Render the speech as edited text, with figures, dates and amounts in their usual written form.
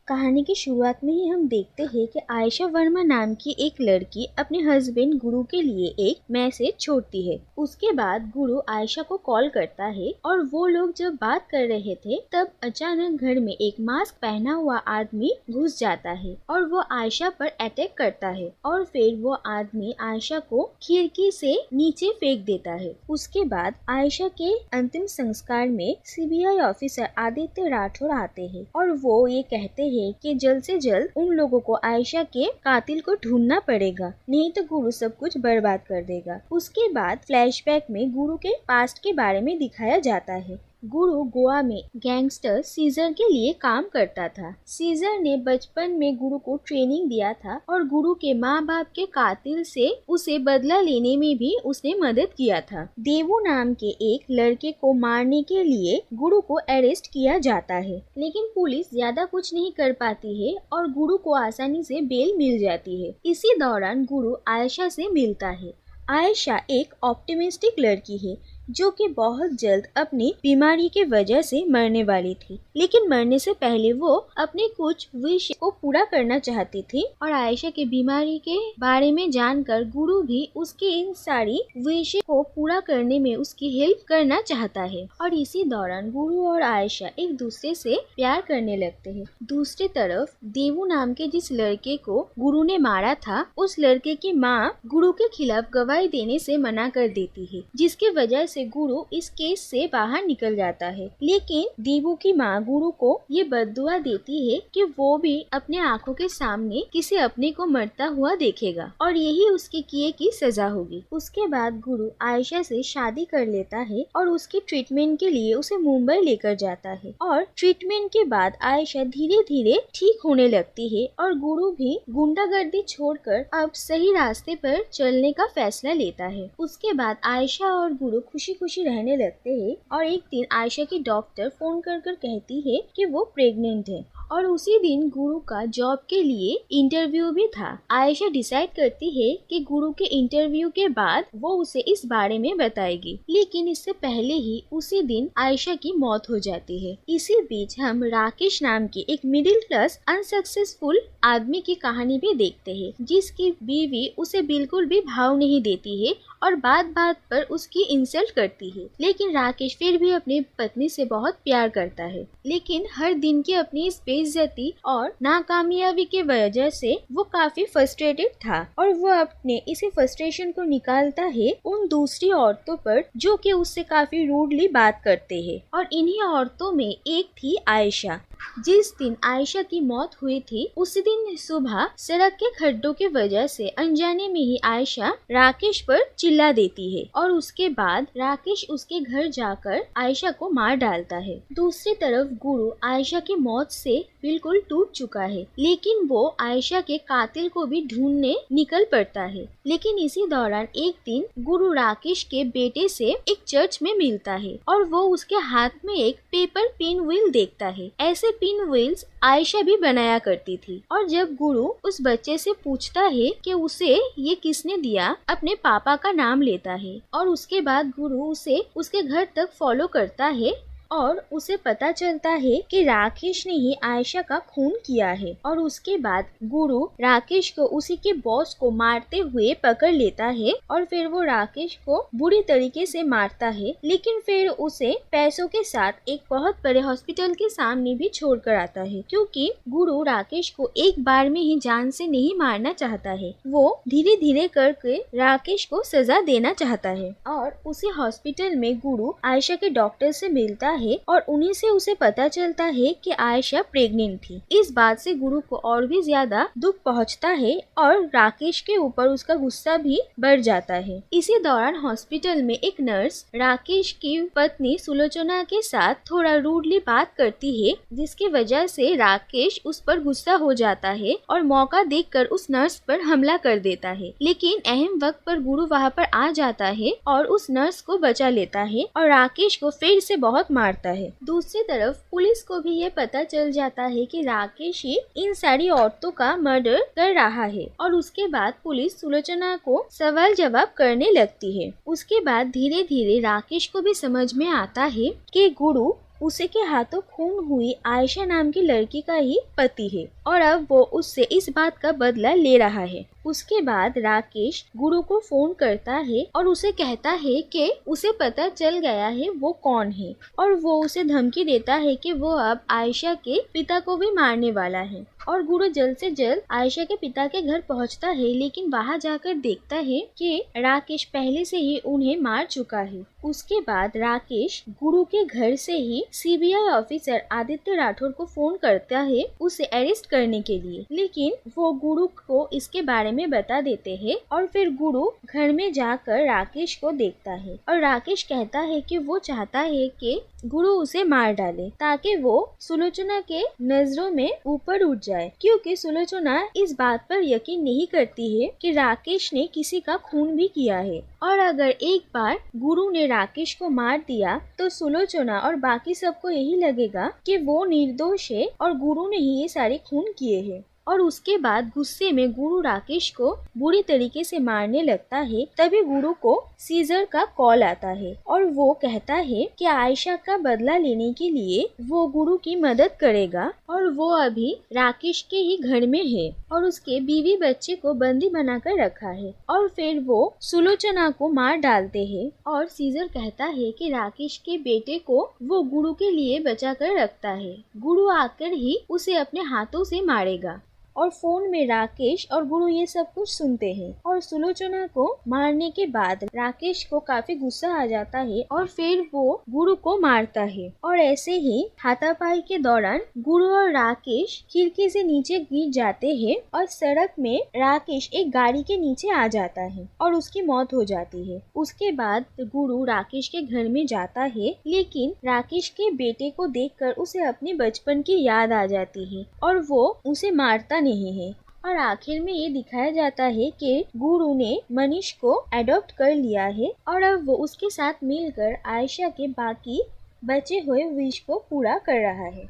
कहानी की शुरुआत में ही हम देखते हैं कि आयशा वर्मा नाम की एक लड़की अपने हस्बैंड गुरु के लिए एक मैसेज छोड़ती है। उसके बाद गुरु आयशा को कॉल करता है और वो लोग जब बात कर रहे थे तब अचानक घर में एक मास्क पहना हुआ आदमी घुस जाता है और वो आयशा पर अटैक करता है और फिर वो आदमी आयशा को खिड़की से नीचे फेंक देता है। उसके बाद आयशा के अंतिम संस्कार में सीबीआई ऑफिसर आदित्य राठौर आते हैं और वो ये कहते हैं कि जल्द से जल्द उन लोगों को आयशा के कातिल को ढूंढना पड़ेगा, नहीं तो गुरु सब कुछ बर्बाद कर देगा। उसके बाद फ्लैशबैक में गुरु के पास्ट के बारे में दिखाया जाता है। गुरु गोवा में गैंगस्टर सीजर के लिए काम करता था। सीजर ने बचपन में गुरु को ट्रेनिंग दिया था और गुरु के माँ बाप के कातिल से उसे बदला लेने में भी उसने मदद किया था। देवू नाम के एक लड़के को मारने के लिए गुरु को अरेस्ट किया जाता है, लेकिन पुलिस ज्यादा कुछ नहीं कर पाती है और गुरु को आसानी से बेल मिल जाती है। इसी दौरान गुरु आयशा से मिलता है। आयशा एक ऑप्टिमिस्टिक लड़की है जो कि बहुत जल्द अपनी बीमारी के वजह से मरने वाली थी, लेकिन मरने से पहले वो अपने कुछ विश को पूरा करना चाहती थी और आयशा के बीमारी के बारे में जानकर गुरु भी उसके इन सारी विश को पूरा करने में उसकी हेल्प करना चाहता है और इसी दौरान गुरु और आयशा एक दूसरे से प्यार करने लगते हैं। दूसरी तरफ देवू नाम के जिस लड़के को गुरु ने मारा था, उस लड़के की माँ गुरु के खिलाफ गवाही देने से मना कर देती है, जिसकी वजह से गुरु इस केस से बाहर निकल जाता है। लेकिन देवू की माँ गुरु को ये बद्दुआ देती है कि वो भी अपने आंखों के सामने किसी अपने को मरता हुआ देखेगा और यही उसके किए की सजा होगी। उसके बाद गुरु आयशा से शादी कर लेता है और उसकी ट्रीटमेंट के लिए उसे मुंबई लेकर जाता है और ट्रीटमेंट के बाद आयशा धीरे धीरे ठीक होने लगती है और गुरु भी गुंडागर्दी छोड़कर अब सही रास्ते पर चलने का फैसला लेता है। उसके बाद आयशा और गुरु खुशी खुशी रहने लगते हैं और एक दिन आयशा की डॉक्टर फोन कर कहती है कि वो प्रेग्नेंट है और उसी दिन गुरु का जॉब के लिए इंटरव्यू भी था। आयशा डिसाइड करती है कि गुरु के इंटरव्यू के बाद वो उसे इस बारे में बताएगी, लेकिन इससे पहले ही उसी दिन आयशा की मौत हो जाती है। इसी बीच हम राकेश नाम के एक मिडिल क्लास अनसक्सेसफुल आदमी की कहानी भी देखते हैं, जिसकी बीवी उसे बिल्कुल भी भाव नहीं देती है और बात बात पर उसकी इंसल्ट करती है, लेकिन राकेश फिर भी अपनी पत्नी से बहुत प्यार करता है। लेकिन हर दिन की अपनी इस बेइज्जती और नाकामयाबी के वजह से वो काफी फ्रस्ट्रेटेड था और वो अपने इसी फ्रस्ट्रेशन को निकालता है उन दूसरी औरतों पर जो कि उससे काफी रूडली बात करते हैं और इन्हीं औरतों में एक थी आयशा। जिस दिन आयशा की मौत हुई थी उसी दिन सुबह सड़क के खड्डों के वजह से अनजाने में ही आयशा राकेश पर चिल्ला देती है और उसके बाद राकेश उसके घर जाकर आयशा को मार डालता है। दूसरी तरफ गुरु आयशा की मौत से बिल्कुल टूट चुका है, लेकिन वो आयशा के कातिल को भी ढूंढने निकल पड़ता है। लेकिन इसी दौरान एक दिन गुरु राकेश के बेटे से एक चर्च में मिलता है और वो उसके हाथ में एक पेपर पिन व्हील देखता है। ऐसे पिन व्हील्स आयशा भी बनाया करती थी और जब गुरु उस बच्चे से पूछता है कि उसे ये किसने दिया, अपने पापा का नाम लेता है और उसके बाद गुरु उसे उसके घर तक फॉलो करता है और उसे पता चलता है कि राकेश ने ही आयशा का खून किया है और उसके बाद गुरु राकेश को उसी के बॉस को मारते हुए पकड़ लेता है और फिर वो राकेश को बुरी तरीके से मारता है, लेकिन फिर उसे पैसों के साथ एक बहुत बड़े हॉस्पिटल के सामने भी छोड़कर आता है, क्योंकि गुरु राकेश को एक बार में ही जान से नहीं मारना चाहता है। वो धीरे धीरे करके राकेश को सजा देना चाहता है और उसी हॉस्पिटल में गुरु आयशा के डॉक्टर से मिलता है और उन्हीं से उसे पता चलता है कि आयशा प्रेग्नेंट थी। इस बात से गुरु को और भी ज्यादा दुख पहुंचता है और राकेश के ऊपर उसका गुस्सा भी बढ़ जाता है। इसी दौरान हॉस्पिटल में एक नर्स राकेश की पत्नी सुलोचना के साथ थोड़ा रूडली बात करती है, जिसकी वजह से राकेश उस पर गुस्सा हो जाता है और मौका देखकर उस नर्स पर हमला कर देता है। लेकिन अहम वक्त पर गुरु वहाँ पर आ जाता है और उस नर्स को बचा लेता है और राकेश को फिर से बहुत मारता है। दूसरी तरफ पुलिस को भी ये पता चल जाता है कि राकेश ही इन सारी औरतों का मर्डर कर रहा है और उसके बाद पुलिस सुलोचना को सवाल जवाब करने लगती है। उसके बाद धीरे धीरे राकेश को भी समझ में आता है कि गुरु उसे के हाथों खून हुई आयशा नाम की लड़की का ही पति है और अब वो उससे इस बात का बदला ले रहा है। उसके बाद राकेश गुरु को फोन करता है और उसे कहता है कि उसे पता चल गया है वो कौन है और वो उसे धमकी देता है कि वो अब आयशा के पिता को भी मारने वाला है। और गुरु जल्द से जल्द आयशा के पिता के घर पहुंचता है, लेकिन वहां जाकर देखता है कि राकेश पहले से ही उन्हें मार चुका है। उसके बाद राकेश गुरु के घर से ही सीबीआई ऑफिसर आदित्य राठौर को फोन करता है उसे अरेस्ट करने के लिए, लेकिन वो गुरु को इसके बारे में बता देते हैं और फिर गुरु घर में जाकर राकेश को देखता है और राकेश कहता है कि वो चाहता है कि गुरु उसे मार डाले ताकि वो सुलोचना के नजरों में ऊपर उठ जाए, क्योंकि सुलोचना इस बात पर यकीन नहीं करती है कि राकेश ने किसी का खून भी किया है और अगर एक बार गुरु ने राकेश को मार दिया तो सुलोचना और बाकी सबको यही लगेगा कि वो निर्दोष है और गुरु ने ही ये सारे खून किए हैं। और उसके बाद गुस्से में गुरु राकेश को बुरी तरीके से मारने लगता है। तभी गुरु को सीजर का कॉल आता है और वो कहता है कि आयशा का बदला लेने के लिए वो गुरु की मदद करेगा और वो अभी राकेश के ही घर में है और उसके बीवी बच्चे को बंदी बनाकर रखा है। और फिर वो सुलोचना को मार डालते हैं और सीजर कहता है कि राकेश के बेटे को वो गुरु के लिए बचा कर रखता है, गुरु आकर ही उसे अपने हाथों से मारेगा। और फोन में राकेश और गुरु ये सब कुछ सुनते हैं और सुलोचना को मारने के बाद राकेश को काफी गुस्सा आ जाता है और फिर वो गुरु को मारता है। और ऐसे ही हाथापाई के दौरान गुरु और राकेश खिड़की से नीचे गिर जाते हैं और सड़क में राकेश एक गाड़ी के नीचे आ जाता है और उसकी मौत हो जाती है। उसके बाद गुरु राकेश के घर में जाता है, लेकिन राकेश के बेटे को देखकर उसे अपने बचपन की याद आ जाती है और वो उसे मारता नहीं है। और आखिर में ये दिखाया जाता है कि गुरु ने मनीष को अडॉप्ट कर लिया है और अब वो उसके साथ मिलकर आयशा के बाकी बचे हुए विश को पूरा कर रहा है।